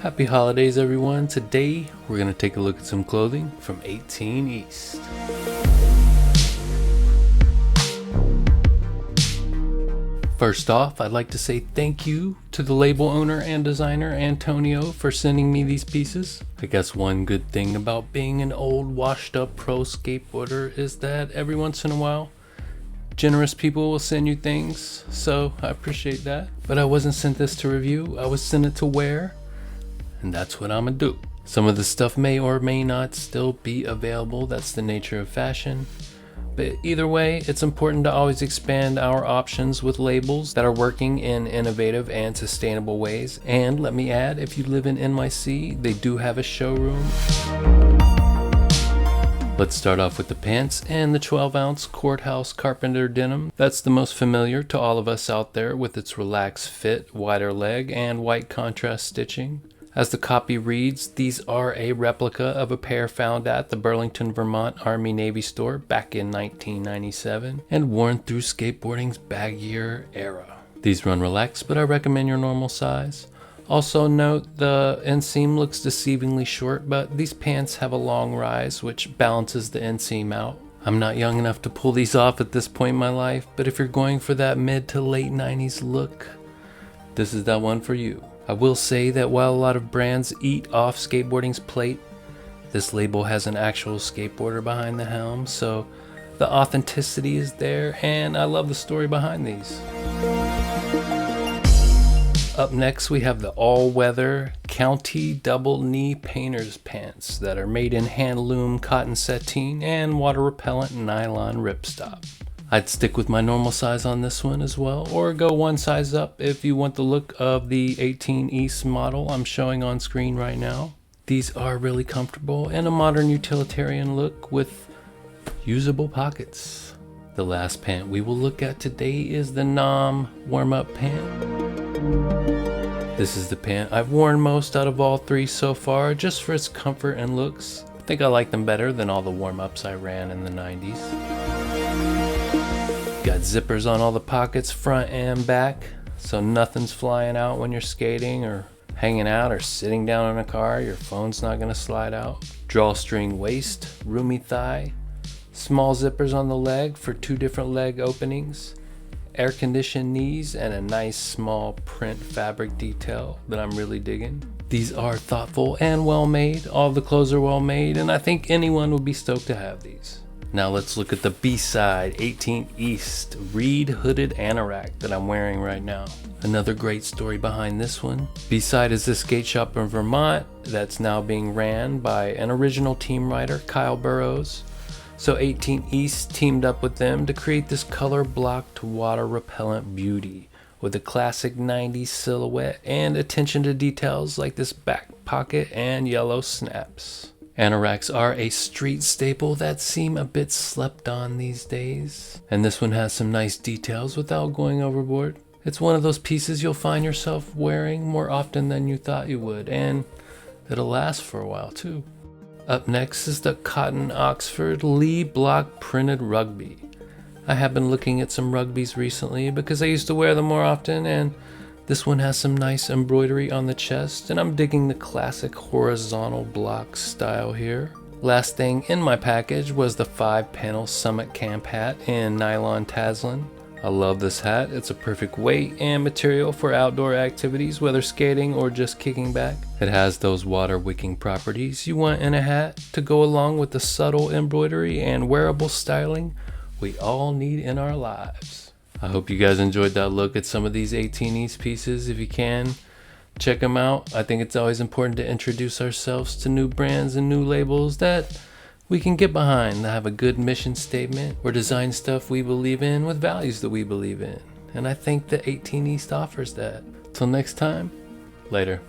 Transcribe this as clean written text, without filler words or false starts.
Happy holidays, everyone. Today, we're going to take a look at some clothing from 18 East. First off, I'd like to say thank you to the label owner and designer Antonio for sending me these pieces. I guess one good thing about being an old, washed up pro skateboarder is that every once in a while, generous people will send you things, so I appreciate that. But I wasn't sent this to review, I was sent it to wear. And that's what I'm gonna do. Some of the stuff may or may not still be available. That's the nature of fashion. But either way, it's important to always expand our options with labels that are working in innovative and sustainable ways. And let me add, if you live in NYC, they do have a showroom. Let's start off with the pants and the 12-ounce Courthouse Carpenter denim. That's the most familiar to all of us out there with its relaxed fit, wider leg, and white contrast stitching. As the copy reads, these are a replica of a pair found at the Burlington, Vermont Army-Navy store back in 1997 and worn through skateboarding's baggier era. These run relaxed, but I recommend your normal size. Also note the inseam looks deceivingly short, but these pants have a long rise which balances the inseam out. I'm not young enough to pull these off at this point in my life, but if you're going for that mid to late 90s look, this is that one for you. I will say that while a lot of brands eat off skateboarding's plate, this label has an actual skateboarder behind the helm, so the authenticity is there, and I love the story behind these. Up next, we have the all-weather County double knee painter's pants that are made in hand-loom cotton sateen and water-repellent nylon ripstop. I'd stick with my normal size on this one as well, or go one size up if you want the look of the 18 East model I'm showing on screen right now. These are really comfortable and a modern utilitarian look with usable pockets. The last pant we will look at today is the Nam warm-up pant. This is the pant I've worn most out of all three so far, just for its comfort and looks. I think I like them better than all the warm-ups I ran in the 90s. Got zippers on all the pockets, front and back, so nothing's flying out when you're skating or hanging out or sitting down in a car. Your phone's not gonna slide out. Drawstring waist, roomy thigh, small zippers on the leg for two different leg openings, air-conditioned knees, and a nice small print fabric detail that I'm really digging. These are thoughtful and well made. All the clothes are well made, and I think anyone would be stoked to have these. Now let's look at the B-side 18 East Reed hooded anorak that I'm wearing right now. Another great story behind this one. B-side is a skate shop in Vermont that's now being ran by an original team writer, Kyle Burrows. So 18 East teamed up with them to create this color blocked water repellent beauty with a classic 90s silhouette and attention to details like this back pocket and yellow snaps. Anoraks are a street staple that seem a bit slept on these days, and this one has some nice details without going overboard. It's one of those pieces you'll find yourself wearing more often than you thought you would, and it'll last for a while too. Up next is the Cotton Oxford Lee Block printed rugby. I have been looking at some rugbies recently because I used to wear them more often, and this one has some nice embroidery on the chest, and I'm digging the classic horizontal block style here. Last thing in my package was the 5-panel Summit Camp hat in nylon Taslin. I love this hat. It's a perfect weight and material for outdoor activities, whether skating or just kicking back. It has those water wicking properties you want in a hat to go along with the subtle embroidery and wearable styling we all need in our lives. I hope you guys enjoyed that look at some of these 18 East pieces. If you can, check them out. I think it's always important to introduce ourselves to new brands and new labels that we can get behind, that have a good mission statement or design stuff we believe in with values that we believe in. And I think that 18 East offers that. Till next time, later.